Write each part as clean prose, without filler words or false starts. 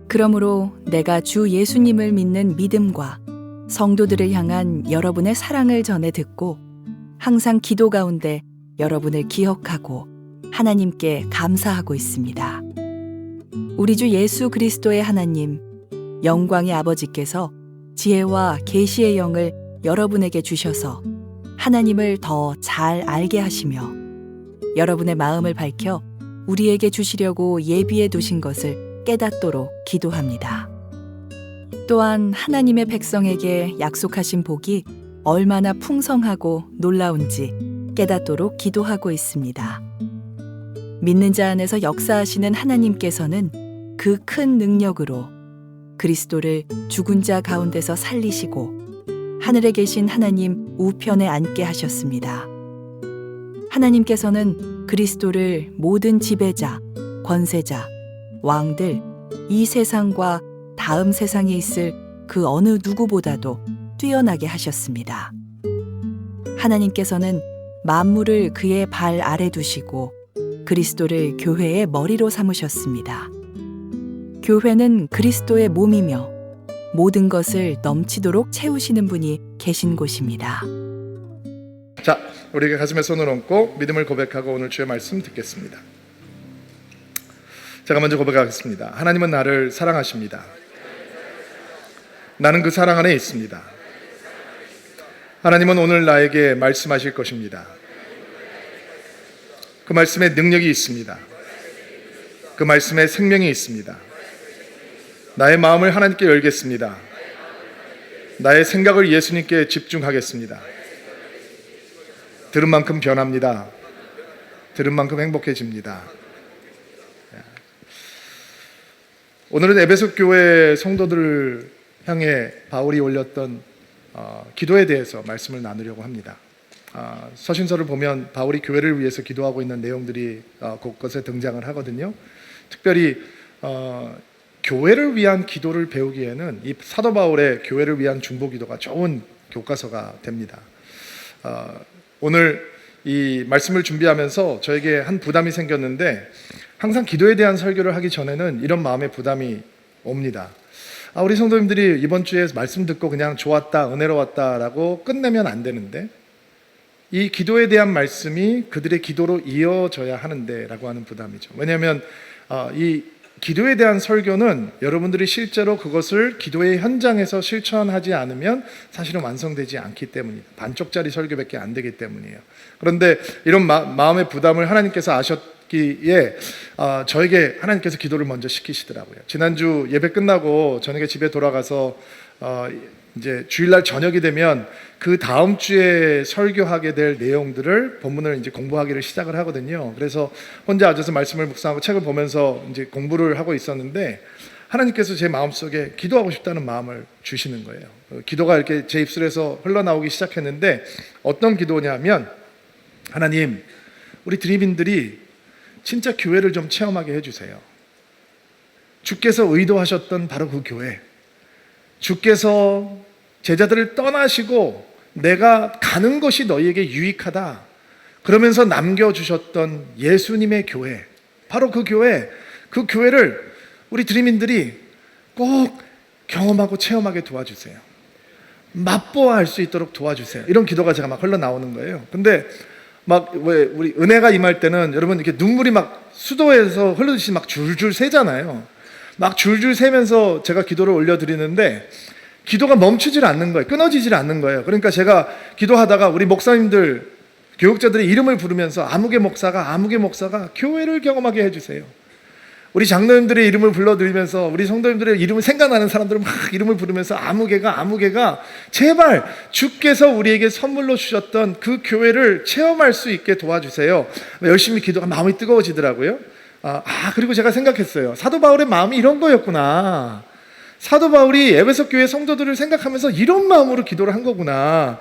그러므로 내가 주 예수님을 믿는 믿음과 성도들을 향한 여러분의 사랑을 전해 듣고 항상 기도 가운데 여러분을 기억하고 하나님께 감사하고 있습니다. 우리 주 예수 그리스도의 하나님, 영광의 아버지께서 지혜와 계시의 영을 여러분에게 주셔서 하나님을 더 잘 알게 하시며 여러분의 마음을 밝혀 우리에게 주시려고 예비해 두신 것을 깨닫도록 기도합니다. 또한 하나님의 백성에게 약속하신 복이 얼마나 풍성하고 놀라운지 깨닫도록 기도하고 있습니다. 믿는 자 안에서 역사하시는 하나님께서는 그 큰 능력으로 그리스도를 죽은 자 가운데서 살리시고 하늘에 계신 하나님 우편에 앉게 하셨습니다. 하나님께서는 그리스도를 모든 지배자, 권세자, 왕들, 이 세상과 다음 세상에 있을 그 어느 누구보다도 뛰어나게 하셨습니다. 하나님께서는 만물을 그의 발 아래 두시고 그리스도를 교회의 머리로 삼으셨습니다. 교회는 그리스도의 몸이며 모든 것을 넘치도록 채우시는 분이 계신 곳입니다. 자, 우리가 가슴에 손을 얹고 믿음을 고백하고 오늘 주의 말씀 듣겠습니다. 제가 먼저 고백하겠습니다. 하나님은 나를 사랑하십니다. 나는 그 사랑 안에 있습니다. 하나님은 오늘 나에게 말씀하실 것입니다. 그 말씀에 능력이 있습니다. 그 말씀에 생명이 있습니다. 나의 마음을 하나님께 열겠습니다. 나의 생각을 예수님께 집중하겠습니다. 들은 만큼 변합니다. 들은 만큼 행복해집니다. 오늘은 에베소 교회 성도들을 향해 바울이 올렸던 기도에 대해서 말씀을 나누려고 합니다. 서신서를 보면 바울이 교회를 위해서 기도하고 있는 내용들이 곳곳에 등장을 하거든요. 특별히 교회를 위한 기도를 배우기에는 이 사도 바울의 교회를 위한 중보 기도가 좋은 교과서가 됩니다. 오늘 이 말씀을 준비하면서 저에게 한 부담이 생겼는데 항상 기도에 대한 설교를 하기 전에는 이런 마음의 부담이 옵니다. 우리 성도님들이 이번 주에 말씀 듣고 그냥 좋았다, 은혜로웠다라고 끝내면 안 되는데 이 기도에 대한 말씀이 그들의 기도로 이어져야 하는데 라고 하는 부담이죠. 왜냐하면 이 기도에 대한 설교는 여러분들이 실제로 그것을 기도의 현장에서 실천하지 않으면 사실은 완성되지 않기 때문이에요. 반쪽짜리 설교밖에 안 되기 때문이에요. 그런데 이런 마음의 부담을 하나님께서 아셨기에 저에게 하나님께서 기도를 먼저 시키시더라고요. 지난주 예배 끝나고 저녁에 집에 돌아가서 이제 주일날 저녁이 되면 그 다음 주에 설교하게 될 내용들을 본문을 이제 공부하기를 시작을 하거든요. 그래서 혼자 앉아서 말씀을 묵상하고 책을 보면서 이제 공부를 하고 있었는데 하나님께서 제 마음속에 기도하고 싶다는 마음을 주시는 거예요. 기도가 이렇게 제 입술에서 흘러나오기 시작했는데 어떤 기도냐면 하나님, 우리 드림인들이 진짜 교회를 좀 체험하게 해주세요. 주께서 의도하셨던 바로 그 교회, 주께서 제자들을 떠나시고 내가 가는 것이 너희에게 유익하다 그러면서 남겨주셨던 예수님의 교회, 바로 그 교회를 우리 드림인들이 꼭 경험하고 체험하게 도와주세요. 맛보아할 수 있도록 도와주세요. 이런 기도가 제가 막 흘러나오는 거예요. 근데 막 왜 우리 은혜가 임할 때는 여러분 이렇게 눈물이 막 수도에서 흐르듯이 막 줄줄 새잖아요. 막 줄줄 새면서 제가 기도를 올려드리는데 기도가 멈추질 않는 거예요. 끊어지질 않는 거예요. 그러니까 제가 기도하다가 우리 목사님들, 교육자들의 이름을 부르면서 아무개 목사가 교회를 경험하게 해주세요. 우리 장로님들의 이름을 불러드리면서 우리 성도님들의 이름을 생각나는 사람들을 막 이름을 부르면서 아무개가 제발 주께서 우리에게 선물로 주셨던 그 교회를 체험할 수 있게 도와주세요. 열심히 기도가 마음이 뜨거워지더라고요. 그리고 제가 생각했어요. 사도 바울의 마음이 이런 거였구나. 사도 바울이 에베소 교회 성도들을 생각하면서 이런 마음으로 기도를 한 거구나.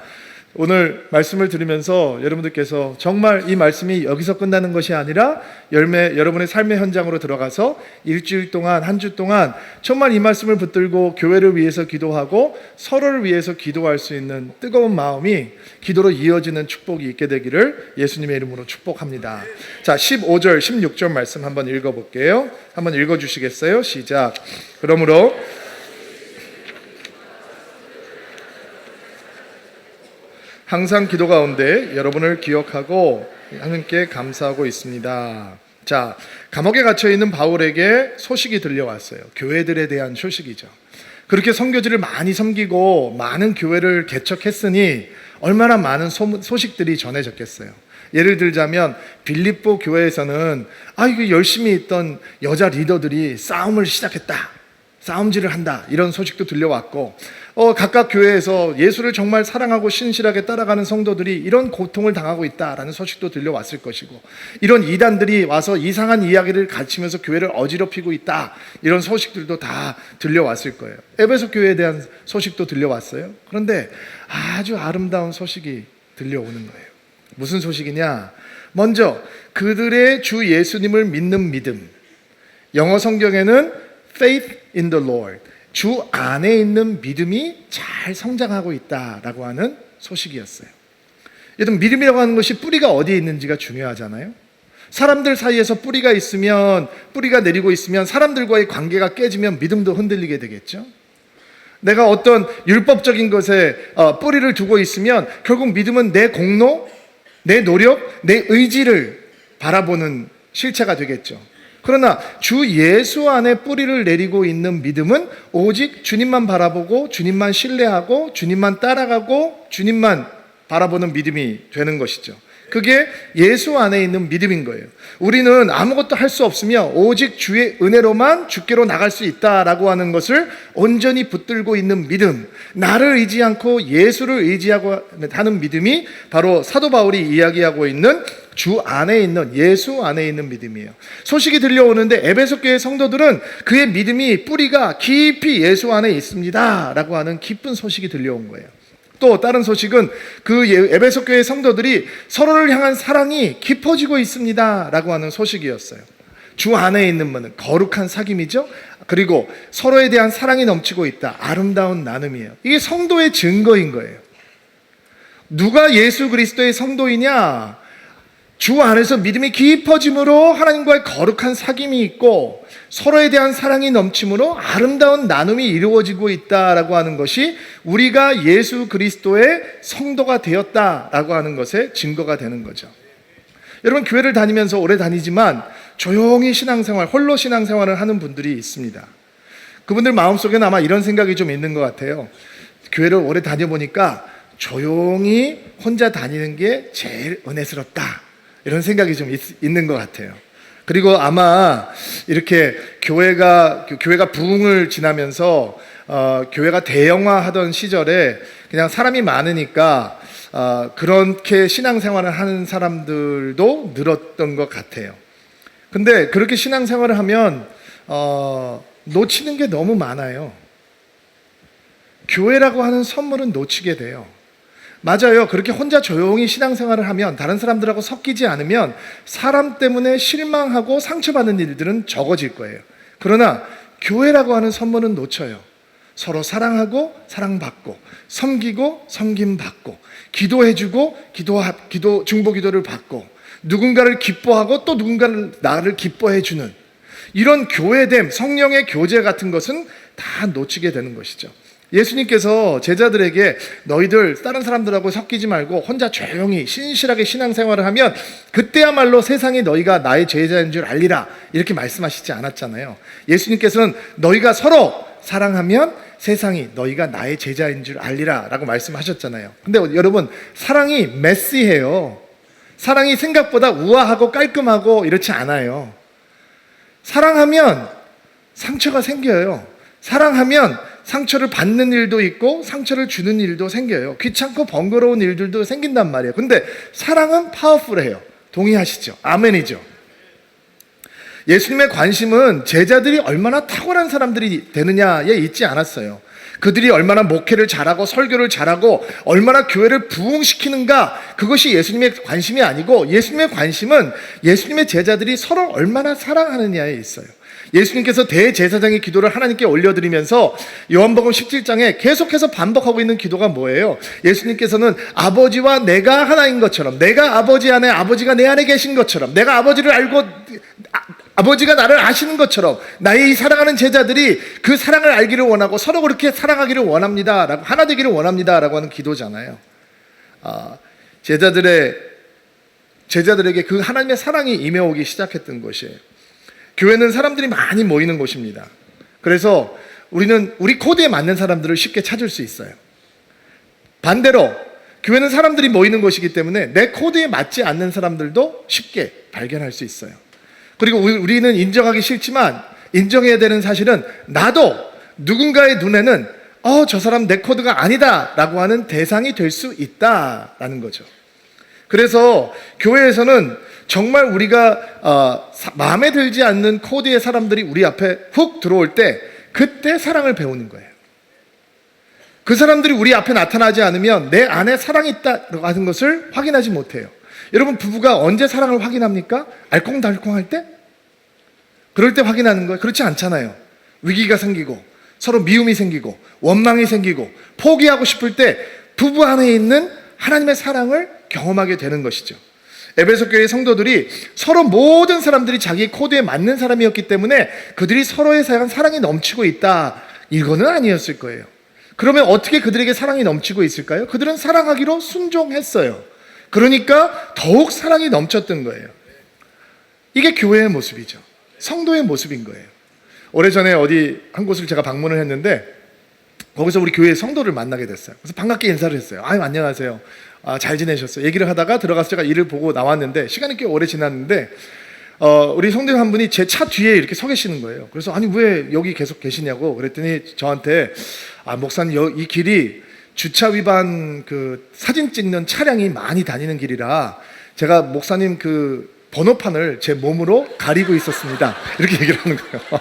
오늘 말씀을 들으면서 여러분들께서 정말 이 말씀이 여기서 끝나는 것이 아니라 여러분의 삶의 현장으로 들어가서 일주일 동안, 한 주 동안 정말 이 말씀을 붙들고 교회를 위해서 기도하고 서로를 위해서 기도할 수 있는 뜨거운 마음이 기도로 이어지는 축복이 있게 되기를 예수님의 이름으로 축복합니다. 자, 15절, 16절 말씀 한번 읽어볼게요. 한번 읽어주시겠어요? 시작. 그러므로 항상 기도 가운데 여러분을 기억하고 하나님께 감사하고 있습니다. 자, 감옥에 갇혀 있는 바울에게 소식이 들려왔어요. 교회들에 대한 소식이죠. 그렇게 선교지를 많이 섬기고 많은 교회를 개척했으니 얼마나 많은 소식들이 전해졌겠어요. 예를 들자면 빌립보 교회에서는 이거 열심히 있던 여자 리더들이 싸움을 시작했다, 싸움질을 한다, 이런 소식도 들려왔고, 각각 교회에서 예수를 정말 사랑하고 신실하게 따라가는 성도들이 이런 고통을 당하고 있다라는 소식도 들려왔을 것이고, 이런 이단들이 와서 이상한 이야기를 가르치면서 교회를 어지럽히고 있다, 이런 소식들도 다 들려왔을 거예요. 에베소 교회에 대한 소식도 들려왔어요. 그런데 아주 아름다운 소식이 들려오는 거예요. 무슨 소식이냐? 먼저 그들의 주 예수님을 믿는 믿음, 영어 성경에는 faith in the Lord, 주 안에 있는 믿음이 잘 성장하고 있다라고 하는 소식이었어요. 여러분, 믿음이라고 하는 것이 뿌리가 어디에 있는지가 중요하잖아요. 사람들 사이에서 뿌리가 있으면, 뿌리가 내리고 있으면 사람들과의 관계가 깨지면 믿음도 흔들리게 되겠죠. 내가 어떤 율법적인 것에 뿌리를 두고 있으면 결국 믿음은 내 공로, 내 노력, 내 의지를 바라보는 실체가 되겠죠. 그러나 주 예수 안에 뿌리를 내리고 있는 믿음은 오직 주님만 바라보고 주님만 신뢰하고 주님만 따라가고 주님만 바라보는 믿음이 되는 것이죠. 그게 예수 안에 있는 믿음인 거예요. 우리는 아무것도 할 수 없으며 오직 주의 은혜로만 주께로 나갈 수 있다라고 하는 것을 온전히 붙들고 있는 믿음, 나를 의지 않고 예수를 의지하고 하는 믿음이 바로 사도 바울이 이야기하고 있는 주 안에 있는, 예수 안에 있는 믿음이에요. 소식이 들려오는데 에베소 교회 성도들은 그의 믿음이 뿌리가 깊이 예수 안에 있습니다 라고 하는 기쁜 소식이 들려온 거예요. 또 다른 소식은 그 에베소 교회 성도들이 서로를 향한 사랑이 깊어지고 있습니다 라고 하는 소식이었어요. 주 안에 있는 분은 거룩한 사귐이죠. 그리고 서로에 대한 사랑이 넘치고 있다, 아름다운 나눔이에요. 이게 성도의 증거인 거예요. 누가 예수 그리스도의 성도이냐? 주 안에서 믿음이 깊어짐으로 하나님과의 거룩한 사귐이 있고 서로에 대한 사랑이 넘침으로 아름다운 나눔이 이루어지고 있다라고 하는 것이 우리가 예수 그리스도의 성도가 되었다라고 하는 것의 증거가 되는 거죠. 여러분, 교회를 다니면서 오래 다니지만 조용히 신앙생활, 홀로 신앙생활을 하는 분들이 있습니다. 그분들 마음속에는 아마 이런 생각이 좀 있는 것 같아요. 교회를 오래 다녀보니까 조용히 혼자 다니는 게 제일 은혜스럽다, 이런 생각이 좀 있는 것 같아요. 그리고 아마 이렇게 교회가 부흥을 지나면서 교회가 대형화하던 시절에 그냥 사람이 많으니까 그렇게 신앙생활을 하는 사람들도 늘었던 것 같아요. 근데 그렇게 신앙생활을 하면 놓치는 게 너무 많아요. 교회라고 하는 선물은 놓치게 돼요. 맞아요. 그렇게 혼자 조용히 신앙생활을 하면, 다른 사람들하고 섞이지 않으면 사람 때문에 실망하고 상처받는 일들은 적어질 거예요. 그러나 교회라고 하는 선물은 놓쳐요. 서로 사랑하고 사랑받고, 섬기고 섬김받고, 기도해주고 중보 기도를 받고, 누군가를 기뻐하고 또 누군가를 나를 기뻐해주는 이런 교회됨, 성령의 교제 같은 것은 다 놓치게 되는 것이죠. 예수님께서 제자들에게 너희들 다른 사람들하고 섞이지 말고 혼자 조용히 신실하게 신앙생활을 하면 그때야말로 세상이 너희가 나의 제자인 줄 알리라, 이렇게 말씀하시지 않았잖아요. 예수님께서는 너희가 서로 사랑하면 세상이 너희가 나의 제자인 줄 알리라 라고 말씀하셨잖아요. 근데 여러분, 사랑이 메시해요. 사랑이 생각보다 우아하고 깔끔하고 이렇지 않아요. 사랑하면 상처가 생겨요. 사랑하면 상처를 받는 일도 있고 상처를 주는 일도 생겨요. 귀찮고 번거로운 일들도 생긴단 말이에요. 근데 사랑은 파워풀해요. 동의하시죠? 아멘이죠? 예수님의 관심은 제자들이 얼마나 탁월한 사람들이 되느냐에 있지 않았어요. 그들이 얼마나 목회를 잘하고 설교를 잘하고 얼마나 교회를 부흥시키는가, 그것이 예수님의 관심이 아니고 예수님의 관심은 예수님의 제자들이 서로 얼마나 사랑하느냐에 있어요. 예수님께서 대제사장의 기도를 하나님께 올려드리면서 요한복음 17장에 계속해서 반복하고 있는 기도가 뭐예요? 예수님께서는 아버지와 내가 하나인 것처럼, 내가 아버지 안에 아버지가 내 안에 계신 것처럼, 내가 아버지를 알고 아버지가 나를 아시는 것처럼 나의 이 사랑하는 제자들이 그 사랑을 알기를 원하고 서로 그렇게 사랑하기를 원합니다 라고, 하나 되기를 원합니다 라고 하는 기도잖아요. 제자들에게 그 하나님의 사랑이 임해오기 시작했던 것이에요. 교회는 사람들이 많이 모이는 곳입니다. 그래서 우리는 우리 코드에 맞는 사람들을 쉽게 찾을 수 있어요. 반대로 교회는 사람들이 모이는 곳이기 때문에 내 코드에 맞지 않는 사람들도 쉽게 발견할 수 있어요. 그리고 우리는 인정하기 싫지만 인정해야 되는 사실은, 나도 누군가의 눈에는 저 사람 내 코드가 아니다 라고 하는 대상이 될 수 있다라는 거죠. 그래서 교회에서는 정말 우리가 마음에 들지 않는 코드의 사람들이 우리 앞에 훅 들어올 때 그때 사랑을 배우는 거예요. 그 사람들이 우리 앞에 나타나지 않으면 내 안에 사랑이 있다고 하는 것을 확인하지 못해요. 여러분, 부부가 언제 사랑을 확인합니까? 알콩달콩할 때? 그럴 때 확인하는 거예요? 그렇지 않잖아요. 위기가 생기고 서로 미움이 생기고 원망이 생기고 포기하고 싶을 때 부부 안에 있는 하나님의 사랑을 경험하게 되는 것이죠. 에베소 교회 성도들이 서로 모든 사람들이 자기 코드에 맞는 사람이었기 때문에 그들이 서로에 대한 사랑이 넘치고 있다, 이거는 아니었을 거예요. 그러면 어떻게 그들에게 사랑이 넘치고 있을까요? 그들은 사랑하기로 순종했어요. 그러니까 더욱 사랑이 넘쳤던 거예요. 이게 교회의 모습이죠. 성도의 모습인 거예요. 오래전에 어디 한 곳을 제가 방문을 했는데 거기서 우리 교회 성도를 만나게 됐어요. 그래서 반갑게 인사를 했어요. 아유, 안녕하세요. 잘 지내셨어요? 얘기를 하다가 들어가서 제가 일을 보고 나왔는데 시간이 꽤 오래 지났는데 우리 성도님 한 분이 제 차 뒤에 이렇게 서 계시는 거예요. 그래서 아니 왜 여기 계속 계시냐고 그랬더니 저한테 목사님, 이 길이 주차 위반 그 사진 찍는 차량이 많이 다니는 길이라 제가 목사님 그 번호판을 제 몸으로 가리고 있었습니다. 이렇게 얘기를 하는 거예요.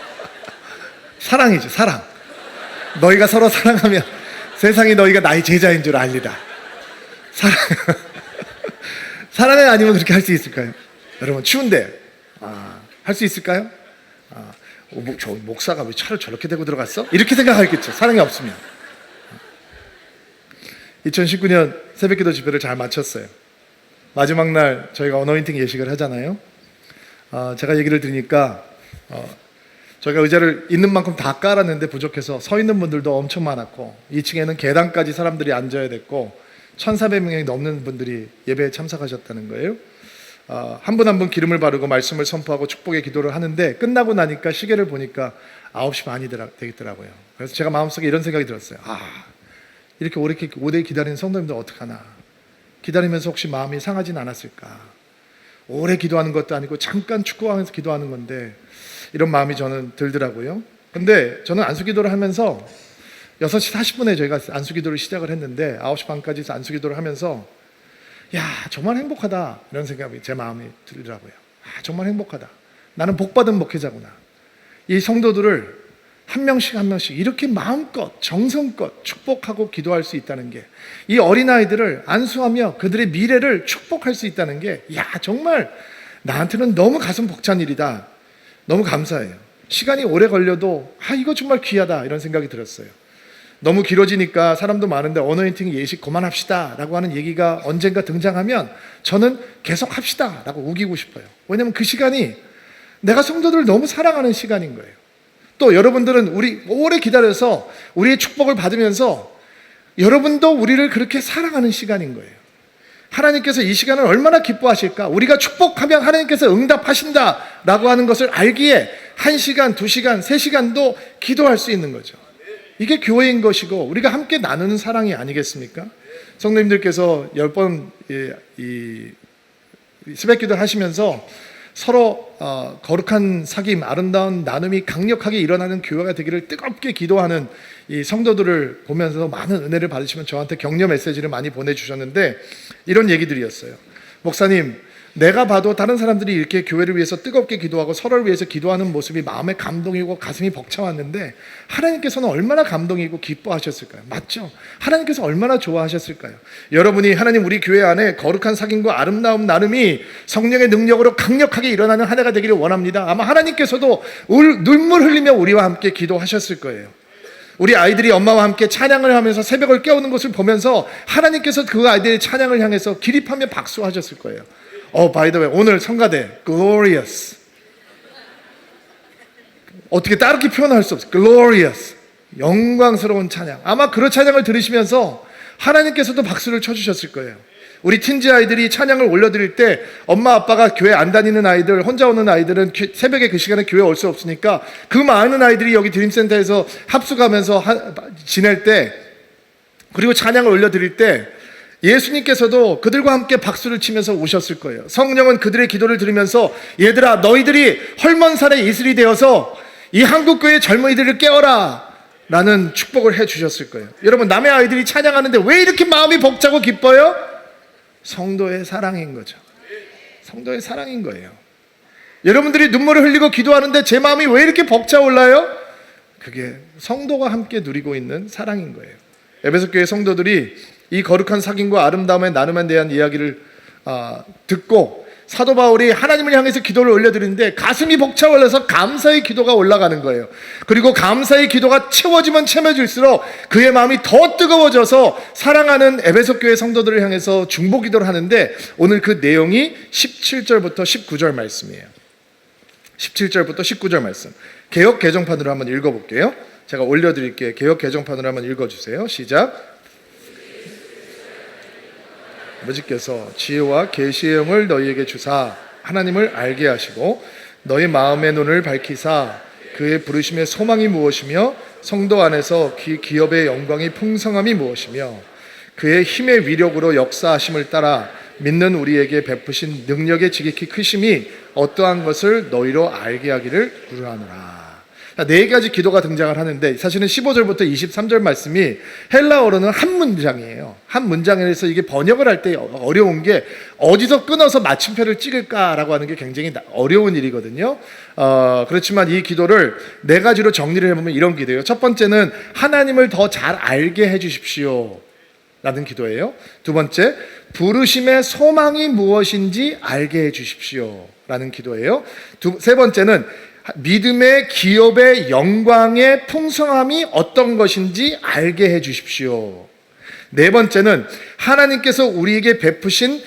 사랑이죠, 사랑. 너희가 서로 사랑하면 세상이 너희가 나의 제자인 줄 알리라. 사랑이 아니면 그렇게 할 수 있을까요? 여러분, 추운데 할 수 있을까요? 저 목사가 왜 차를 저렇게 대고 들어갔어? 이렇게 생각하겠죠. 사랑이 없으면. 2019년 새벽기도 집회를 잘 마쳤어요. 마지막 날 저희가 어노인팅 예식을 하잖아요. 제가 얘기를 들으니까 저희가 의자를 있는 만큼 다 깔았는데 부족해서 서 있는 분들도 엄청 많았고 2층에는 계단까지 사람들이 앉아야 됐고 1,400명이 넘는 분들이 예배에 참석하셨다는 거예요. 한 분 한 분 기름을 바르고 말씀을 선포하고 축복의 기도를 하는데 끝나고 나니까 시계를 보니까 9시 반이 되겠더라고요. 그래서 제가 마음속에 이런 생각이 들었어요. 이렇게 오래 기다리는 성도님들 어떡하나. 기다리면서 혹시 마음이 상하진 않았을까. 오래 기도하는 것도 아니고 잠깐 축구하면서 기도하는 건데 이런 마음이 저는 들더라고요. 근데 저는 안수기도를 하면서 6시 40분에 저희가 안수기도를 시작을 했는데 9시 반까지 안수기도를 하면서 정말 행복하다 이런 생각이 제 마음에 들더라고요. 정말 행복하다. 나는 복받은 목회자구나. 이 성도들을 한 명씩 한 명씩 이렇게 마음껏 정성껏 축복하고 기도할 수 있다는 게, 이 어린아이들을 안수하며 그들의 미래를 축복할 수 있다는 게 정말 나한테는 너무 가슴 벅찬 일이다. 너무 감사해요. 시간이 오래 걸려도 이거 정말 귀하다 이런 생각이 들었어요. 너무 길어지니까 사람도 많은데 어노인팅 예식 그만합시다 라고 하는 얘기가 언젠가 등장하면 저는 계속 합시다 라고 우기고 싶어요. 왜냐하면 그 시간이 내가 성도들을 너무 사랑하는 시간인 거예요. 또 여러분들은 우리 오래 기다려서 우리의 축복을 받으면서 여러분도 우리를 그렇게 사랑하는 시간인 거예요. 하나님께서 이 시간을 얼마나 기뻐하실까? 우리가 축복하면 하나님께서 응답하신다 라고 하는 것을 알기에 1시간, 2시간, 3시간도 기도할 수 있는 거죠. 이게 교회인 것이고 우리가 함께 나누는 사랑이 아니겠습니까? 성도님들께서 10번 이 새벽기도를 하시면서 서로 거룩한 사귐, 아름다운 나눔이 강력하게 일어나는 교회가 되기를 뜨겁게 기도하는 이 성도들을 보면서 많은 은혜를 받으시면 저한테 격려 메시지를 많이 보내주셨는데 이런 얘기들이었어요. 목사님, 내가 봐도 다른 사람들이 이렇게 교회를 위해서 뜨겁게 기도하고 서로를 위해서 기도하는 모습이 마음에 감동이고 가슴이 벅차왔는데 하나님께서는 얼마나 감동이고 기뻐하셨을까요? 맞죠? 하나님께서 얼마나 좋아하셨을까요? 여러분이 하나님 우리 교회 안에 거룩한 사귐과 아름다운 나눔이 성령의 능력으로 강력하게 일어나는 한 해가 되기를 원합니다. 아마 하나님께서도 눈물 흘리며 우리와 함께 기도하셨을 거예요. 우리 아이들이 엄마와 함께 찬양을 하면서 새벽을 깨우는 것을 보면서 하나님께서 그 아이들의 찬양을 향해서 기립하며 박수하셨을 거예요. by the way, 오늘 성가대 glorious, 어떻게 다르게 표현할 수 없어요. glorious, 영광스러운 찬양. 아마 그런 찬양을 들으시면서 하나님께서도 박수를 쳐주셨을 거예요. 우리 틴지 아이들이 찬양을 올려드릴 때 엄마 아빠가 교회 안 다니는 아이들, 혼자 오는 아이들은 새벽에 그 시간에 교회 올 수 없으니까 그 많은 아이들이 여기 드림센터에서 합숙하면서 지낼 때, 그리고 찬양을 올려드릴 때 예수님께서도 그들과 함께 박수를 치면서 오셨을 거예요. 성령은 그들의 기도를 들으면서 얘들아 너희들이 헐먼살의 이슬이 되어서 이 한국교회 젊은이들을 깨워라 라는 축복을 해주셨을 거예요. 여러분, 남의 아이들이 찬양하는데 왜 이렇게 마음이 벅차고 기뻐요? 성도의 사랑인 거죠. 성도의 사랑인 거예요. 여러분들이 눈물을 흘리고 기도하는데 제 마음이 왜 이렇게 벅차올라요? 그게 성도가 함께 누리고 있는 사랑인 거예요. 에베소 교회 성도들이 이 거룩한 사귐과 아름다움의 나눔에 대한 이야기를 듣고 사도 바울이 하나님을 향해서 기도를 올려드리는데 가슴이 벅차올라서 감사의 기도가 올라가는 거예요. 그리고 감사의 기도가 채워지면 채워질수록 그의 마음이 더 뜨거워져서 사랑하는 에베소 교회 성도들을 향해서 중보 기도를 하는데, 오늘 그 내용이 17절부터 19절 말씀이에요. 17절부터 19절 말씀, 개역 개정판으로 한번 읽어볼게요. 제가 올려드릴게요. 개역 개정판으로 한번 읽어주세요. 시작. 아버지께서 지혜와 계시의 영을 너희에게 주사 하나님을 알게 하시고 너희 마음의 눈을 밝히사 그의 부르심의 소망이 무엇이며 성도 안에서 기업의 영광이 풍성함이 무엇이며 그의 힘의 위력으로 역사하심을 따라 믿는 우리에게 베푸신 능력의 지극히 크심이 어떠한 것을 너희로 알게 하기를 구하노라. 네 가지 기도가 등장을 하는데 사실은 15절부터 23절 말씀이 헬라어로는 한 문장이에요. 한 문장에서 이게 번역을 할 때 어려운 게 어디서 끊어서 마침표를 찍을까라고 하는 게 굉장히 어려운 일이거든요. 그렇지만 이 기도를 네 가지로 정리를 해보면 이런 기도예요. 첫 번째는 하나님을 더 잘 알게 해주십시오 라는 기도예요. 두 번째, 부르심의 소망이 무엇인지 알게 해주십시오 라는 기도예요. 세 번째는 믿음의 기업의 영광의 풍성함이 어떤 것인지 알게 해 주십시오. 네 번째는 하나님께서 우리에게 베푸신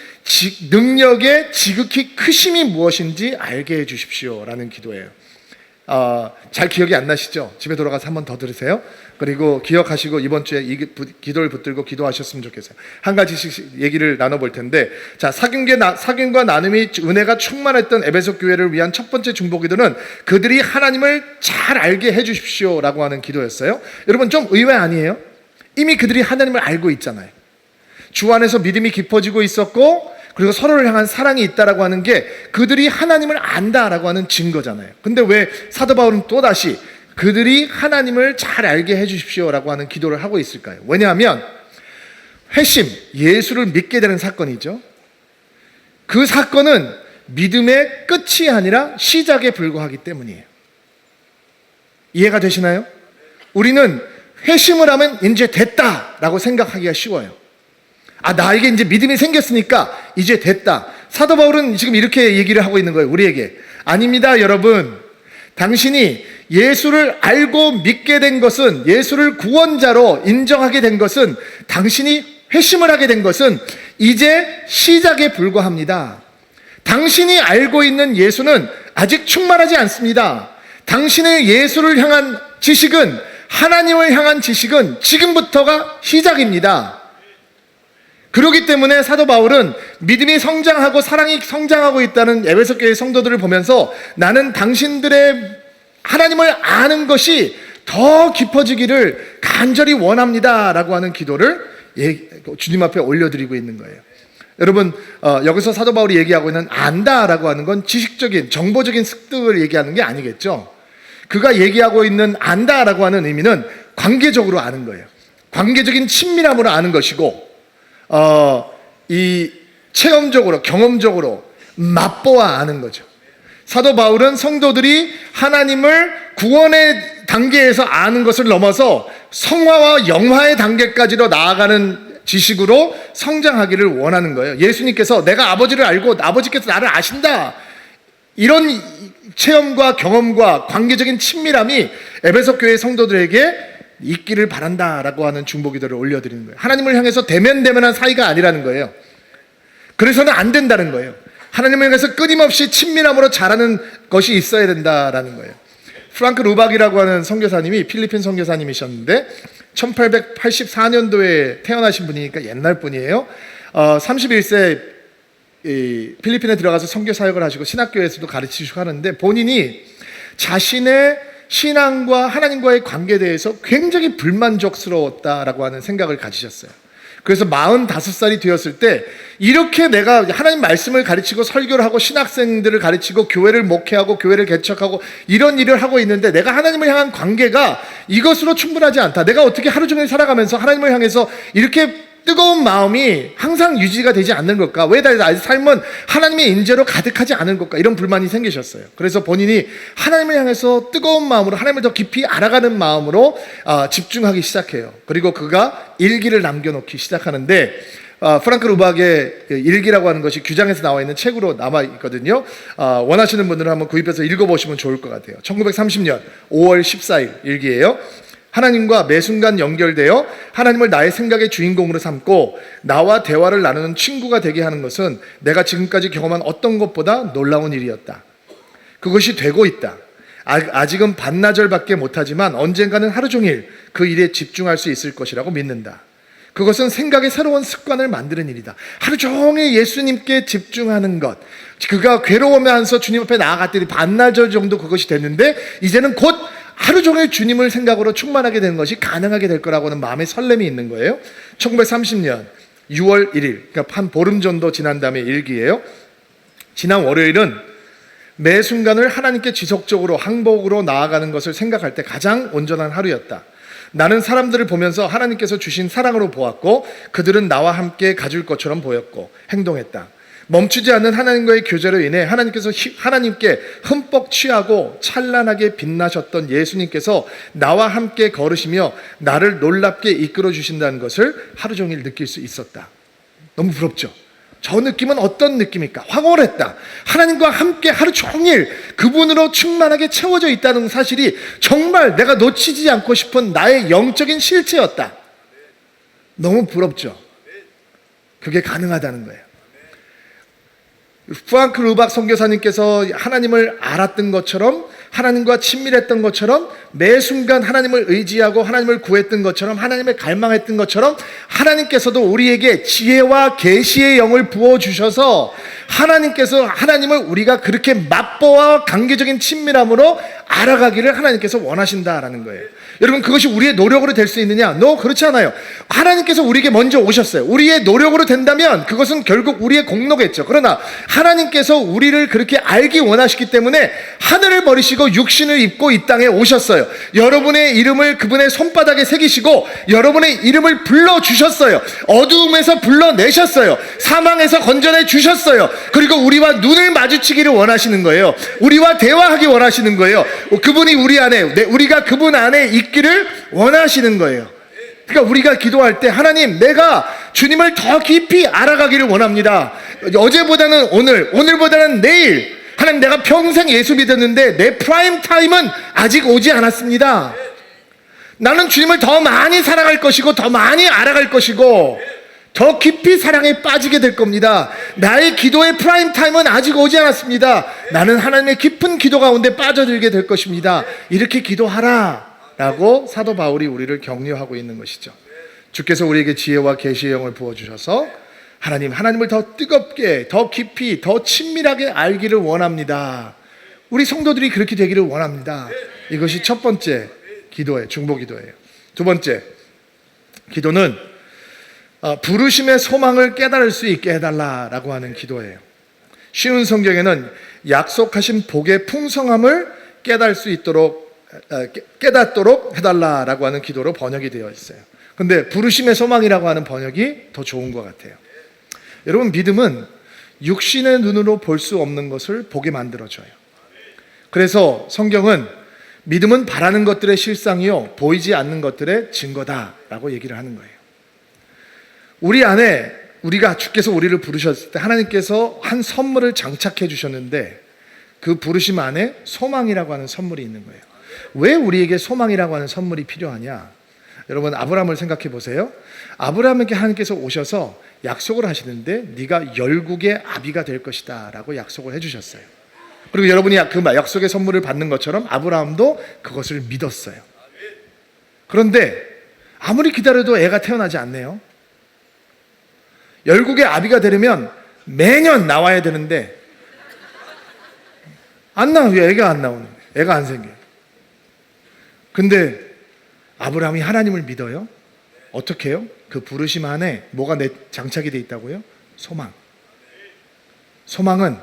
능력의 지극히 크심이 무엇인지 알게 해 주십시오 라는 기도예요. 잘 기억이 안 나시죠? 집에 돌아가서 한 번 더 들으세요. 그리고 기억하시고 이번 주에 이 기도를 붙들고 기도하셨으면 좋겠어요. 한 가지씩 얘기를 나눠볼 텐데, 자, 사귐과 나눔이 은혜가 충만했던 에베소 교회를 위한 첫 번째 중보기도는 그들이 하나님을 잘 알게 해주십시오 라고 하는 기도였어요. 여러분, 좀 의외 아니에요? 이미 그들이 하나님을 알고 있잖아요. 주 안에서 믿음이 깊어지고 있었고, 그리고 서로를 향한 사랑이 있다라고 하는 게 그들이 하나님을 안다라고 하는 증거잖아요. 근데 왜 사도 바울은 또다시 그들이 하나님을 잘 알게 해주십시오라고 하는 기도를 하고 있을까요? 왜냐하면 회심, 예수를 믿게 되는 사건이죠. 그 사건은 믿음의 끝이 아니라 시작에 불과하기 때문이에요. 이해가 되시나요? 우리는 회심을 하면 이제 됐다라고 생각하기가 쉬워요. 나에게 이제 믿음이 생겼으니까 이제 됐다. 사도 바울은 지금 이렇게 얘기를 하고 있는 거예요, 우리에게. 아닙니다, 여러분. 당신이 예수를 알고 믿게 된 것은, 예수를 구원자로 인정하게 된 것은, 당신이 회심을 하게 된 것은 이제 시작에 불과합니다. 당신이 알고 있는 예수는 아직 충만하지 않습니다. 당신의 예수를 향한 지식은, 하나님을 향한 지식은 지금부터가 시작입니다. 그렇기 때문에 사도 바울은 믿음이 성장하고 사랑이 성장하고 있다는 에베소 교회 성도들을 보면서 나는 당신들의 하나님을 아는 것이 더 깊어지기를 간절히 원합니다 라고 하는 기도를 주님 앞에 올려드리고 있는 거예요. 여러분, 여기서 사도 바울이 얘기하고 있는 안다라고 하는 건 지식적인 정보적인 습득을 얘기하는 게 아니겠죠. 그가 얘기하고 있는 안다라고 하는 의미는 관계적으로 아는 거예요. 관계적인 친밀함으로 아는 것이고, 이 체험적으로, 경험적으로 맛보아 아는 거죠. 사도 바울은 성도들이 하나님을 구원의 단계에서 아는 것을 넘어서 성화와 영화의 단계까지로 나아가는 지식으로 성장하기를 원하는 거예요. 예수님께서 내가 아버지를 알고 아버지께서 나를 아신다, 이런 체험과 경험과 관계적인 친밀함이 에베소 교회 성도들에게 있기를 바란다라고 하는 중보기도를 올려드리는 거예요. 하나님을 향해서 대면대면한 사이가 아니라는 거예요. 그래서는 안 된다는 거예요. 하나님을 향해서 끊임없이 친밀함으로 자라는 것이 있어야 된다라는 거예요. 프랑크 루박이라고 하는 선교사님이 필리핀 선교사님이셨는데 1884년도에 태어나신 분이니까 옛날 분이에요. 31세 필리핀에 들어가서 선교 사역을 하시고 신학교에서도 가르치시고 하는데, 본인이 자신의 신앙과 하나님과의 관계에 대해서 굉장히 불만족스러웠다라고 하는 생각을 가지셨어요. 그래서 45살이 되었을 때 이렇게 내가 하나님 말씀을 가르치고 설교를 하고 신학생들을 가르치고 교회를 목회하고 교회를 개척하고 이런 일을 하고 있는데 내가 하나님을 향한 관계가 이것으로 충분하지 않다. 내가 어떻게 하루 종일 살아가면서 하나님을 향해서 이렇게 뜨거운 마음이 항상 유지가 되지 않는 걸까? 왜 나의 삶은 하나님의 인재로 가득하지 않은 걸까? 이런 불만이 생기셨어요. 그래서 본인이 하나님을 향해서 뜨거운 마음으로 하나님을 더 깊이 알아가는 마음으로 집중하기 시작해요. 그리고 그가 일기를 남겨놓기 시작하는데, 프랑크 루박의 일기라고 하는 것이 규장에서 나와 있는 책으로 남아 있거든요. 원하시는 분들은 한번 구입해서 읽어보시면 좋을 것 같아요. 1930년 5월 14일 일기예요. 하나님과 매 순간 연결되어 하나님을 나의 생각의 주인공으로 삼고 나와 대화를 나누는 친구가 되게 하는 것은 내가 지금까지 경험한 어떤 것보다 놀라운 일이었다. 그것이 되고 있다. 아직은 반나절밖에 못하지만 언젠가는 하루 종일 그 일에 집중할 수 있을 것이라고 믿는다. 그것은 생각의 새로운 습관을 만드는 일이다. 하루 종일 예수님께 집중하는 것, 그가 괴로워하면서 주님 앞에 나아갔더니 반나절 정도 그것이 됐는데 이제는 곧 하루 종일 주님을 생각으로 충만하게 되는 것이 가능하게 될 거라고 하는 마음의 설렘이 있는 거예요. 1930년 6월 1일, 그러니까 한 보름 정도 지난 다음에 일기예요. 지난 월요일은 매 순간을 하나님께 지속적으로 항복으로 나아가는 것을 생각할 때 가장 온전한 하루였다. 나는 사람들을 보면서 하나님께서 주신 사랑으로 보았고 그들은 나와 함께 가줄 것처럼 보였고 행동했다. 멈추지 않는 하나님과의 교제로 인해 하나님께 흠뻑 취하고 찬란하게 빛나셨던 예수님께서 나와 함께 걸으시며 나를 놀랍게 이끌어 주신다는 것을 하루 종일 느낄 수 있었다. 너무 부럽죠? 저 느낌은 어떤 느낌일까? 황홀했다. 하나님과 함께 하루 종일 그분으로 충만하게 채워져 있다는 사실이 정말 내가 놓치지 않고 싶은 나의 영적인 실체였다. 너무 부럽죠? 그게 가능하다는 거예요. 프랑크 루박 선교사님께서 하나님을 알았던 것처럼, 하나님과 친밀했던 것처럼, 매 순간 하나님을 의지하고 하나님을 구했던 것처럼, 하나님을 갈망했던 것처럼 하나님께서도 우리에게 지혜와 계시의 영을 부어주셔서 하나님께서 하나님을 우리가 그렇게 맛보아 관계적인 친밀함으로 알아가기를 하나님께서 원하신다라는 거예요. 여러분, 그것이 우리의 노력으로 될 수 있느냐? 그렇지 않아요. 하나님께서 우리에게 먼저 오셨어요. 우리의 노력으로 된다면 그것은 결국 우리의 공로겠죠. 그러나 하나님께서 우리를 그렇게 알기 원하시기 때문에 하늘을 버리시고 육신을 입고 이 땅에 오셨어요. 여러분의 이름을 그분의 손바닥에 새기시고 여러분의 이름을 불러주셨어요. 어두움에서 불러내셨어요. 사망에서 건져내 주셨어요. 그리고 우리와 눈을 마주치기를 원하시는 거예요. 우리와 대화하기 원하시는 거예요. 그분이 우리 안에, 우리가 그분 안에 있기를 원하시는 거예요. 그러니까 우리가 기도할 때 하나님, 내가 주님을 더 깊이 알아가기를 원합니다. 어제보다는 오늘, 오늘보다는 내일. 하나님, 내가 평생 예수 믿었는데 내 프라임 타임은 아직 오지 않았습니다. 나는 주님을 더 많이 사랑할 것이고 더 많이 알아갈 것이고 더 깊이 사랑에 빠지게 될 겁니다. 나의 기도의 프라임 타임은 아직 오지 않았습니다. 나는 하나님의 깊은 기도 가운데 빠져들게 될 것입니다. 이렇게 기도하라 라고 사도 바울이 우리를 격려하고 있는 것이죠. 주께서 우리에게 지혜와 계시의 영을 부어주셔서 하나님을 더 뜨겁게, 더 깊이, 더 친밀하게 알기를 원합니다. 우리 성도들이 그렇게 되기를 원합니다. 이것이 첫 번째 기도예요. 중보 기도예요. 두 번째 기도는 부르심의 소망을 깨달을 수 있게 해달라라고 하는 기도예요. 쉬운 성경에는 약속하신 복의 풍성함을 깨닫도록 해달라라고 하는 기도로 번역이 되어 있어요. 근데 부르심의 소망이라고 하는 번역이 더 좋은 것 같아요. 여러분, 믿음은 육신의 눈으로 볼 수 없는 것을 보게 만들어줘요. 그래서 성경은 믿음은 바라는 것들의 실상이요 보이지 않는 것들의 증거다라고 얘기를 하는 거예요. 우리 안에 우리가 주께서 우리를 부르셨을 때 하나님께서 한 선물을 장착해 주셨는데 그 부르심 안에 소망이라고 하는 선물이 있는 거예요. 왜 우리에게 소망이라고 하는 선물이 필요하냐? 여러분, 아브라함을 생각해 보세요. 아브라함에게 하나님께서 오셔서 약속을 하시는데 네가 열국의 아비가 될 것이다 라고 약속을 해주셨어요. 그리고 여러분이 그 약속의 선물을 받는 것처럼 아브라함도 그것을 믿었어요. 그런데 아무리 기다려도 애가 태어나지 않네요. 열국의 아비가 되려면 매년 나와야 되는데 안 나와요. 애가 안 나오는 거예요. 애가 안 생겨요. 근데 아브라함이 하나님을 믿어요. 어떻게 해요? 그 부르심 안에 뭐가 장착이 되어 있다고요? 소망. 소망은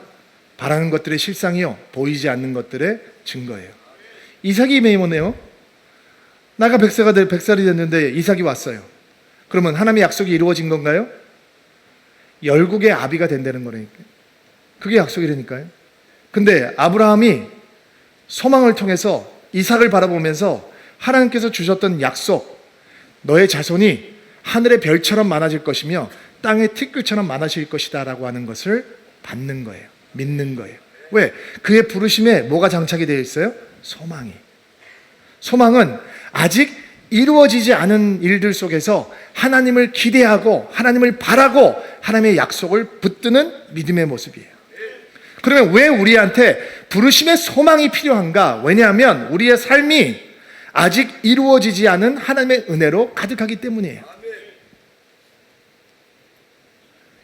바라는 것들의 실상이요 보이지 않는 것들의 증거예요. 이삭이 매이모네요. 나가 100살이 됐는데 이삭이 왔어요. 그러면 하나님의 약속이 이루어진 건가요? 열국의 아비가 된다는 거라니까요. 그게 약속이라니까요. 근데 아브라함이 소망을 통해서 이삭을 바라보면서 하나님께서 주셨던 약속, 너의 자손이 하늘의 별처럼 많아질 것이며 땅의 티끌처럼 많아질 것이다 라고 하는 것을 받는 거예요. 믿는 거예요. 왜? 그의 부르심에 뭐가 장착이 되어 있어요? 소망이. 소망은 아직 이루어지지 않은 일들 속에서 하나님을 기대하고 하나님을 바라고 하나님의 약속을 붙드는 믿음의 모습이에요. 그러면 왜 우리한테 부르심의 소망이 필요한가? 왜냐하면 우리의 삶이 아직 이루어지지 않은 하나님의 은혜로 가득하기 때문이에요.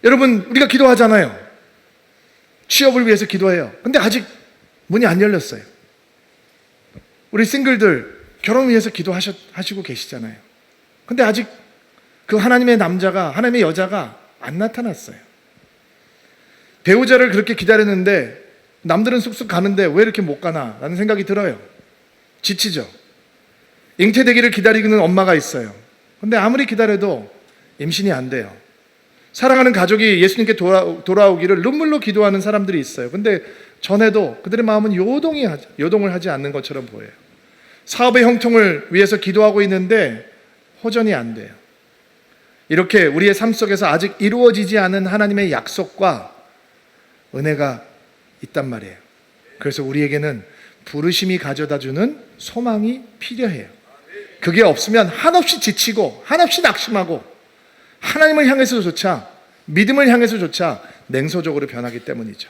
여러분, 우리가 기도하잖아요. 취업을 위해서 기도해요. 근데 아직 문이 안 열렸어요. 우리 싱글들 결혼 위해서 기도하시고 계시잖아요. 근데 아직 그 하나님의 남자가, 하나님의 여자가 안 나타났어요. 배우자를 그렇게 기다렸는데 남들은 쑥쑥 가는데 왜 이렇게 못 가나 라는 생각이 들어요. 지치죠. 잉태되기를 기다리는 엄마가 있어요. 근데 아무리 기다려도 임신이 안 돼요. 사랑하는 가족이 예수님께 돌아오기를 눈물로 기도하는 사람들이 있어요. 근데 전에도 그들의 마음은 요동을 하지 않는 것처럼 보여요. 사업의 형통을 위해서 기도하고 있는데 호전이 안 돼요. 이렇게 우리의 삶 속에서 아직 이루어지지 않은 하나님의 약속과 은혜가 있단 말이에요. 그래서 우리에게는 부르심이 가져다주는 소망이 필요해요. 그게 없으면 한없이 지치고 한없이 낙심하고 하나님을 향해서조차, 믿음을 향해서조차 냉소적으로 변하기 때문이죠.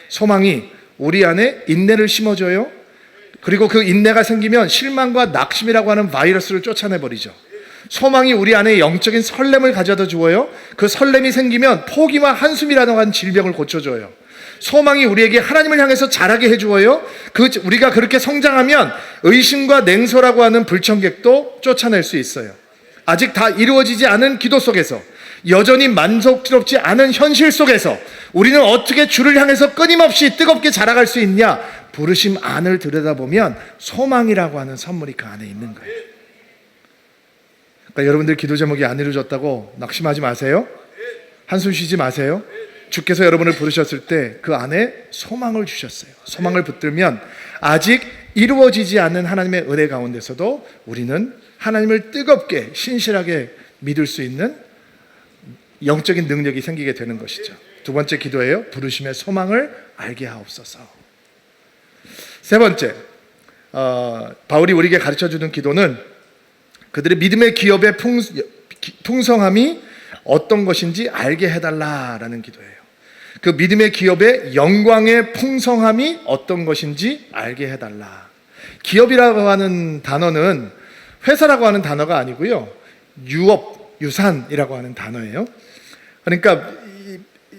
소망이 우리 안에 인내를 심어줘요. 그리고 그 인내가 생기면 실망과 낙심이라고 하는 바이러스를 쫓아내버리죠. 소망이 우리 안에 영적인 설렘을 가져다 주어요. 그 설렘이 생기면 포기와 한숨이라고 하는 질병을 고쳐줘요. 소망이 우리에게 하나님을 향해서 자라게 해주어요. 우리가 그렇게 성장하면 의심과 냉소라고 하는 불청객도 쫓아낼 수 있어요. 아직 다 이루어지지 않은 기도 속에서, 여전히 만족스럽지 않은 현실 속에서 우리는 어떻게 주를 향해서 끊임없이 뜨겁게 자라갈 수 있냐? 부르심 안을 들여다보면 소망이라고 하는 선물이 그 안에 있는 거예요. 그러니까 여러분들 기도 제목이 안 이루어졌다고 낙심하지 마세요. 한숨 쉬지 마세요. 주께서 여러분을 부르셨을 때 그 안에 소망을 주셨어요. 소망을 붙들면 아직 이루어지지 않는 하나님의 은혜 가운데서도 우리는 하나님을 뜨겁게 신실하게 믿을 수 있는 영적인 능력이 생기게 되는 것이죠. 두 번째 기도예요. 부르심의 소망을 알게 하옵소서. 세 번째, 바울이 우리에게 가르쳐주는 기도는 그들의 믿음의 기업의 풍성함이 어떤 것인지 알게 해달라라는 기도예요. 그 믿음의 기업의 영광의 풍성함이 어떤 것인지 알게 해달라. 기업이라고 하는 단어는 회사라고 하는 단어가 아니고요. 유산이라고 하는 단어예요. 그러니까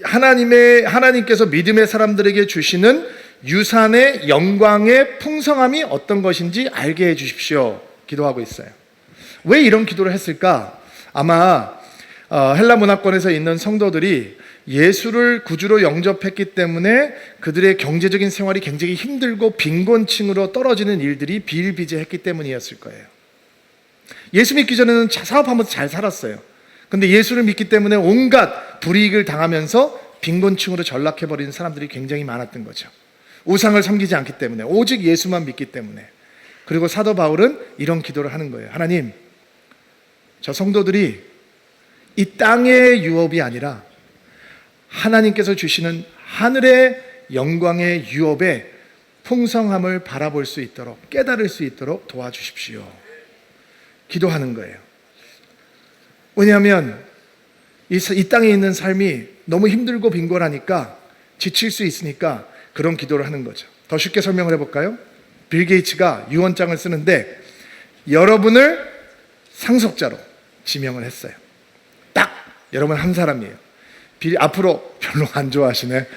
하나님께서 믿음의 사람들에게 주시는 유산의 영광의 풍성함이 어떤 것인지 알게 해 주십시오. 기도하고 있어요. 왜 이런 기도를 했을까? 아마 헬라 문화권에서 있는 성도들이 예수를 구주로 영접했기 때문에 그들의 경제적인 생활이 굉장히 힘들고 빈곤층으로 떨어지는 일들이 비일비재했기 때문이었을 거예요. 예수 믿기 전에는 사업하면서 잘 살았어요. 근데 예수를 믿기 때문에 온갖 불이익을 당하면서 빈곤층으로 전락해버리는 사람들이 굉장히 많았던 거죠. 우상을 섬기지 않기 때문에, 오직 예수만 믿기 때문에. 그리고 사도 바울은 이런 기도를 하는 거예요. 하나님, 저 성도들이 이 땅의 유업이 아니라 하나님께서 주시는 하늘의 영광의 유업의 풍성함을 바라볼 수 있도록, 깨달을 수 있도록 도와주십시오. 기도하는 거예요. 왜냐하면 이 땅에 있는 삶이 너무 힘들고 빈곤하니까 지칠 수 있으니까 그런 기도를 하는 거죠. 더 쉽게 설명을 해볼까요? 빌 게이츠가 유언장을 쓰는데 여러분을 상속자로 지명을 했어요. 딱 여러분 한 사람이에요. 앞으로 별로 안 좋아하시네.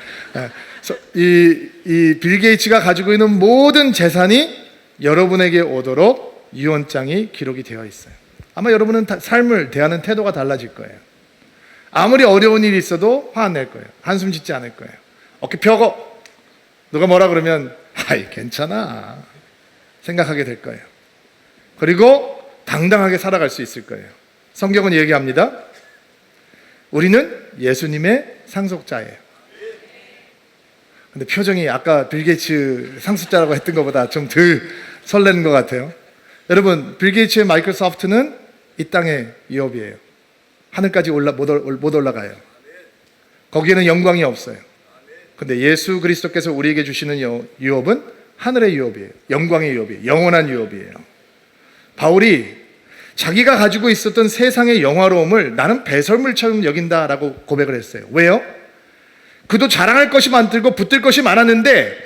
이 빌 게이츠가 가지고 있는 모든 재산이 여러분에게 오도록 유언장이 기록이 되어 있어요. 아마 여러분은 삶을 대하는 태도가 달라질 거예요. 아무리 어려운 일이 있어도 화 안 낼 거예요. 한숨 짓지 않을 거예요. 어깨 펴고 누가 뭐라 그러면 아이 괜찮아 생각하게 될 거예요. 그리고 당당하게 살아갈 수 있을 거예요. 성경은 얘기합니다. 우리는 예수님의 상속자예요. 근데 표정이 아까 빌 게이츠 상속자라고 했던 것보다 좀 덜 설레는 것 같아요. 여러분, 빌 게이츠의 마이크로소프트는 이 땅의 유업이에요. 하늘까지 못 올라가요. 거기에는 영광이 없어요. 근데 예수 그리스도께서 우리에게 주시는 유업은 하늘의 유업이에요. 영광의 유업이에요. 영원한 유업이에요. 바울이 자기가 가지고 있었던 세상의 영화로움을 나는 배설물처럼 여긴다라고 고백을 했어요. 왜요? 그도 자랑할 것이 많들고 붙들 것이 많았는데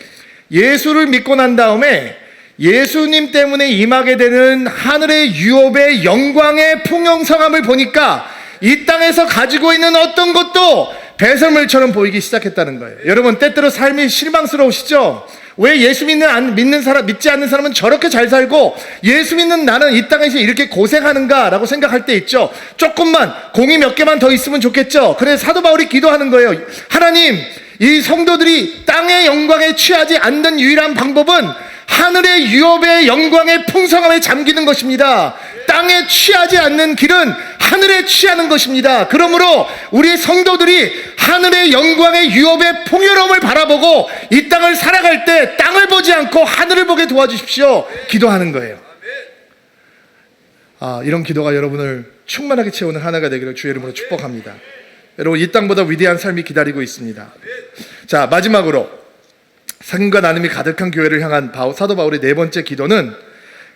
예수를 믿고 난 다음에 예수님 때문에 임하게 되는 하늘의 유업의 영광의 풍성함을 보니까 이 땅에서 가지고 있는 어떤 것도 배설물처럼 보이기 시작했다는 거예요. 여러분, 때때로 삶이 실망스러우시죠? 왜 예수 믿지 않는 사람은 저렇게 잘 살고 예수 믿는 나는 이 땅에서 이렇게 고생하는가 라고 생각할 때 있죠. 조금만 공이 몇 개만 더 있으면 좋겠죠. 그래서 사도 바울이 기도하는 거예요. 하나님, 이 성도들이 땅의 영광에 취하지 않는 유일한 방법은 하늘의 유업의 영광의 풍성함에 잠기는 것입니다. 땅에 취하지 않는 길은 하늘에 취하는 것입니다. 그러므로 우리 성도들이 하늘의 영광의 유업의 풍요로움을 바라보고 이 땅을 살아갈 때 땅을 보지 않고 하늘을 보게 도와주십시오. 기도하는 거예요. 이런 기도가 여러분을 충만하게 채우는 하나가 되기를 주의 이름으로 축복합니다. 여러분, 이 땅보다 위대한 삶이 기다리고 있습니다. 자, 마지막으로 사귐과 나눔이 가득한 교회를 향한 사도 바울의 네 번째 기도는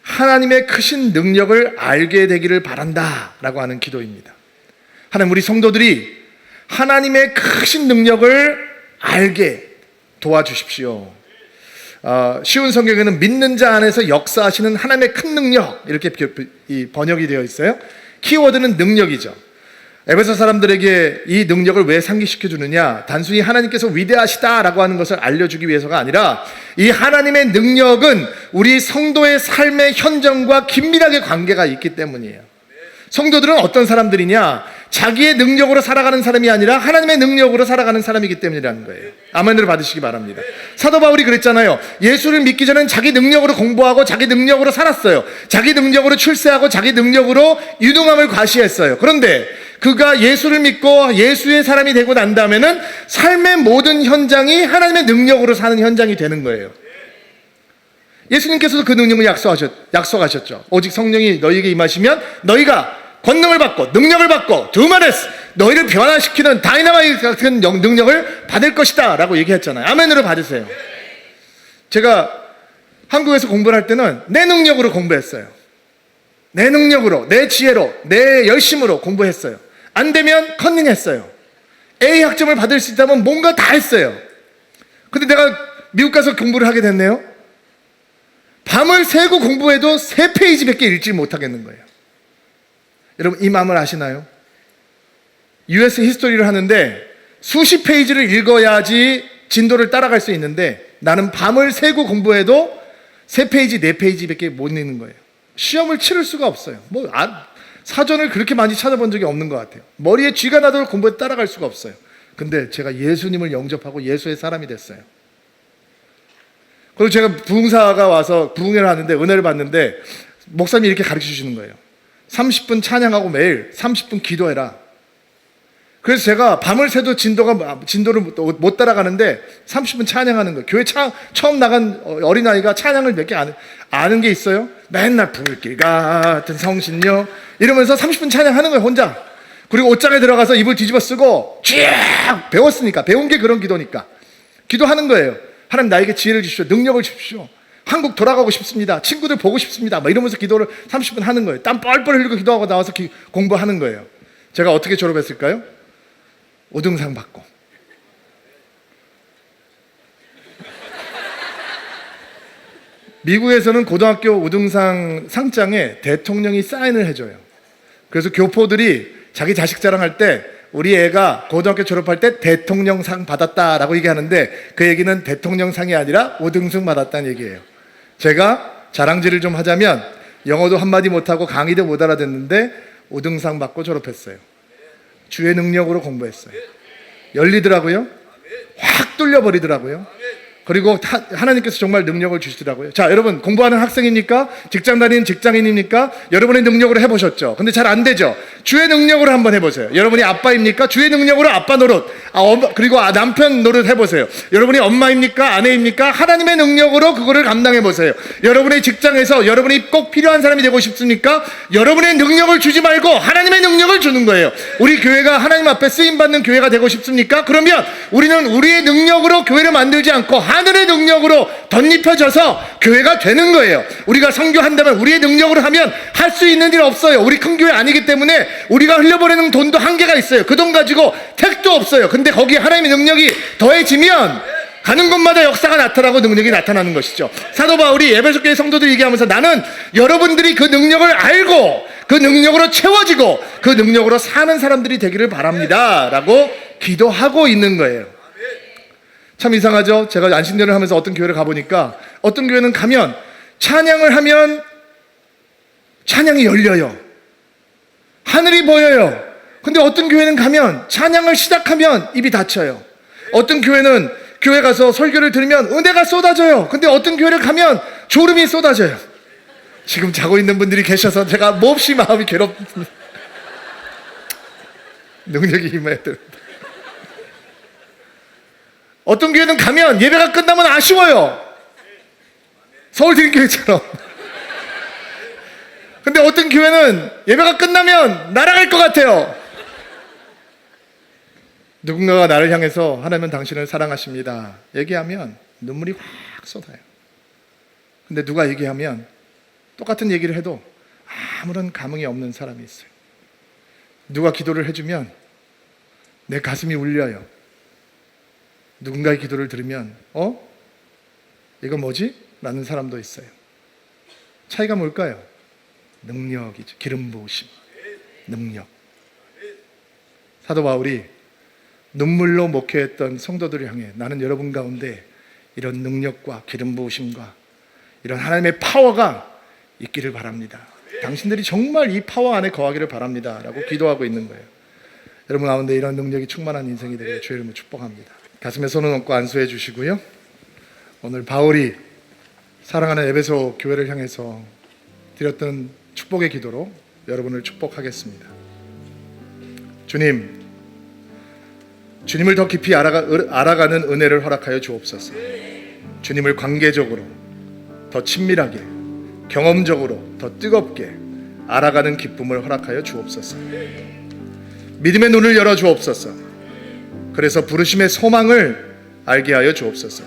하나님의 크신 능력을 알게 되기를 바란다 라고 하는 기도입니다. 하나님, 우리 성도들이 하나님의 크신 능력을 알게 도와주십시오. 쉬운 성경에는 믿는 자 안에서 역사하시는 하나님의 큰 능력 이렇게 번역이 되어 있어요. 키워드는 능력이죠. 에베소 사람들에게 이 능력을 왜 상기시켜 주느냐? 단순히 하나님께서 위대하시다라고 하는 것을 알려주기 위해서가 아니라 이 하나님의 능력은 우리 성도의 삶의 현장과 긴밀하게 관계가 있기 때문이에요. 성도들은 어떤 사람들이냐? 자기의 능력으로 살아가는 사람이 아니라 하나님의 능력으로 살아가는 사람이기 때문이라는 거예요. 아멘을 받으시기 바랍니다. 사도 바울이 그랬잖아요. 예수를 믿기 전엔 자기 능력으로 공부하고 자기 능력으로 살았어요. 자기 능력으로 출세하고 자기 능력으로 유능함을 과시했어요. 그런데 그가 예수를 믿고 예수의 사람이 되고 난 다음에는 삶의 모든 현장이 하나님의 능력으로 사는 현장이 되는 거예요. 예수님께서도 그 능력을 약속하셨죠. 오직 성령이 너희에게 임하시면 너희가 권능을 받고 능력을 받고 두마레스 너희를 변화시키는 다이나마이트 같은 능력을 받을 것이다 라고 얘기했잖아요. 아멘으로 받으세요. 제가 한국에서 공부를 할 때는 내 능력으로 공부했어요. 내 능력으로, 내 지혜로, 내 열심으로 공부했어요. 안 되면 컨닝했어요. A 학점을 받을 수 있다면 뭔가 다 했어요. 근데 내가 미국 가서 공부를 하게 됐네요. 밤을 새고 공부해도 3페이지밖에 읽지 못하겠는 거예요. 여러분, 이 마음을 아시나요? US 히스토리를 하는데 수십 페이지를 읽어야지 진도를 따라갈 수 있는데 나는 밤을 새고 공부해도 3페이지, 4페이지밖에 못 읽는 거예요. 시험을 치를 수가 없어요. 사전을 그렇게 많이 찾아본 적이 없는 것 같아요. 머리에 쥐가 나도록 공부에 따라갈 수가 없어요. 근데 제가 예수님을 영접하고 예수의 사람이 됐어요. 그리고 제가 부흥사가 와서 부흥회를 하는데 은혜를 받는데 목사님이 이렇게 가르쳐 주시는 거예요. 30분 찬양하고 매일 30분 기도해라. 그래서 제가 밤을 새도 진도를 못 따라가는데 30분 찬양하는 거예요. 교회 처음 나간 어린아이가 찬양을 몇 개 아는 게 있어요. 맨날 불길 같은 성신여 이러면서 30분 찬양하는 거예요, 혼자. 그리고 옷장에 들어가서 이불 뒤집어 쓰고 쫙 배웠으니까, 배운 게 그런 기도니까 기도하는 거예요. 하나님 나에게 지혜를 주십시오, 능력을 주십시오, 한국 돌아가고 싶습니다, 친구들 보고 싶습니다, 막 이러면서 기도를 30분 하는 거예요. 땀 뻘뻘 흘리고 기도하고 나와서 공부하는 거예요. 제가 어떻게 졸업했을까요? 우등상 받고. 미국에서는 고등학교 우등상 상장에 대통령이 사인을 해줘요. 그래서 교포들이 자기 자식 자랑할 때 우리 애가 고등학교 졸업할 때 대통령상 받았다라고 얘기하는데 그 얘기는 대통령상이 아니라 우등승 받았다는 얘기예요. 제가 자랑질을 좀 하자면 영어도 한마디 못하고 강의도 못 알아듣는데 우등상 받고 졸업했어요. 주의 능력으로 공부했어요. 열리더라고요. 확 뚫려버리더라고요. 그리고 하나님께서 정말 능력을 주시더라고요. 자, 여러분 공부하는 학생입니까? 직장 다니는 직장인입니까? 여러분의 능력으로 해보셨죠? 근데 잘 안 되죠? 주의 능력으로 한번 해보세요. 여러분이 아빠입니까? 주의 능력으로 아빠 노릇, 그리고 남편 노릇 해보세요. 여러분이 엄마입니까? 아내입니까? 하나님의 능력으로 그거를 감당해보세요. 여러분의 직장에서 여러분이 꼭 필요한 사람이 되고 싶습니까? 여러분의 능력을 주지 말고 하나님의 능력을 주는 거예요. 우리 교회가 하나님 앞에 쓰임받는 교회가 되고 싶습니까? 그러면 우리는 우리의 능력으로 교회를 만들지 않고 하늘의 능력으로 덧입혀져서 교회가 되는 거예요. 우리가 선교한다면 우리의 능력으로 하면 할 수 있는 일 없어요. 우리 큰 교회 아니기 때문에 우리가 흘려보내는 돈도 한계가 있어요. 그 돈 가지고 택도 없어요. 근데 거기에 하나님의 능력이 더해지면 가는 곳마다 역사가 나타나고 능력이 나타나는 것이죠. 사도 바울이 에베소 교회 성도들 얘기하면서 나는 여러분들이 그 능력을 알고 그 능력으로 채워지고 그 능력으로 사는 사람들이 되기를 바랍니다 라고 기도하고 있는 거예요. 참 이상하죠? 제가 안식년을 하면서 어떤 교회를 가보니까 어떤 교회는 가면 찬양을 하면 찬양이 열려요. 하늘이 보여요. 근데 어떤 교회는 가면 찬양을 시작하면 입이 닫혀요. 어떤 교회는 교회 가서 설교를 들으면 은혜가 쏟아져요. 근데 어떤 교회를 가면 졸음이 쏟아져요. 지금 자고 있는 분들이 계셔서 제가 몹시 마음이 괴롭습니다. 능력이 임해야 됩니다. 어떤 교회는 가면 예배가 끝나면 아쉬워요. 서울대교회처럼. 근데 어떤 교회는 예배가 끝나면 날아갈 것 같아요. 누군가가 나를 향해서 하나님은 당신을 사랑하십니다 얘기하면 눈물이 확 쏟아요. 근데 누가 얘기하면 똑같은 얘기를 해도 아무런 감흥이 없는 사람이 있어요. 누가 기도를 해주면 내 가슴이 울려요. 누군가의 기도를 들으면 이거 뭐지? 라는 사람도 있어요. 차이가 뭘까요? 능력이죠. 기름 부으심, 능력. 사도 바울이 눈물로 목회했던 성도들을 향해 나는 여러분 가운데 이런 능력과 기름 부으심과 이런 하나님의 파워가 있기를 바랍니다. 당신들이 정말 이 파워 안에 거하기를 바랍니다 라고 기도하고 있는 거예요. 여러분 가운데 이런 능력이 충만한 인생이 되기를 주의 이름으로 축복합니다. 가슴에 손을 얹고 안수해 주시고요. 오늘 바울이 사랑하는 에베소 교회를 향해서 드렸던 축복의 기도로 여러분을 축복하겠습니다. 주님, 주님을 더 깊이 알아가는 은혜를 허락하여 주옵소서. 주님을 관계적으로 더 친밀하게, 경험적으로 더 뜨겁게 알아가는 기쁨을 허락하여 주옵소서. 믿음의 눈을 열어 주옵소서. 그래서 부르심의 소망을 알게 하여 주옵소서.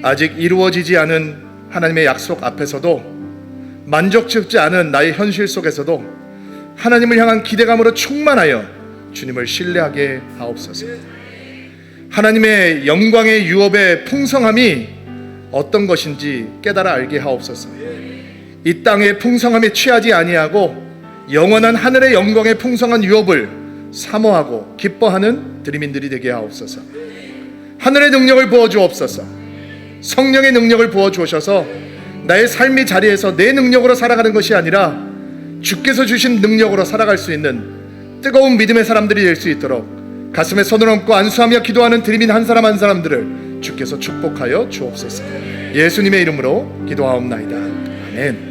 아직 이루어지지 않은 하나님의 약속 앞에서도, 만족스럽지 않은 나의 현실 속에서도 하나님을 향한 기대감으로 충만하여 주님을 신뢰하게 하옵소서. 하나님의 영광의 유업의 풍성함이 어떤 것인지 깨달아 알게 하옵소서. 이 땅의 풍성함에 취하지 아니하고 영원한 하늘의 영광의 풍성한 유업을 사모하고 기뻐하는 드리민들이 되게 하옵소서. 하늘의 능력을 부어주옵소서. 성령의 능력을 부어주셔서 나의 삶의 자리에서 내 능력으로 살아가는 것이 아니라 주께서 주신 능력으로 살아갈 수 있는 뜨거운 믿음의 사람들이 될 수 있도록 가슴에 손을 얹고 안수하며 기도하는 드리민 한 사람 한 사람들을 주께서 축복하여 주옵소서. 예수님의 이름으로 기도하옵나이다. 아멘.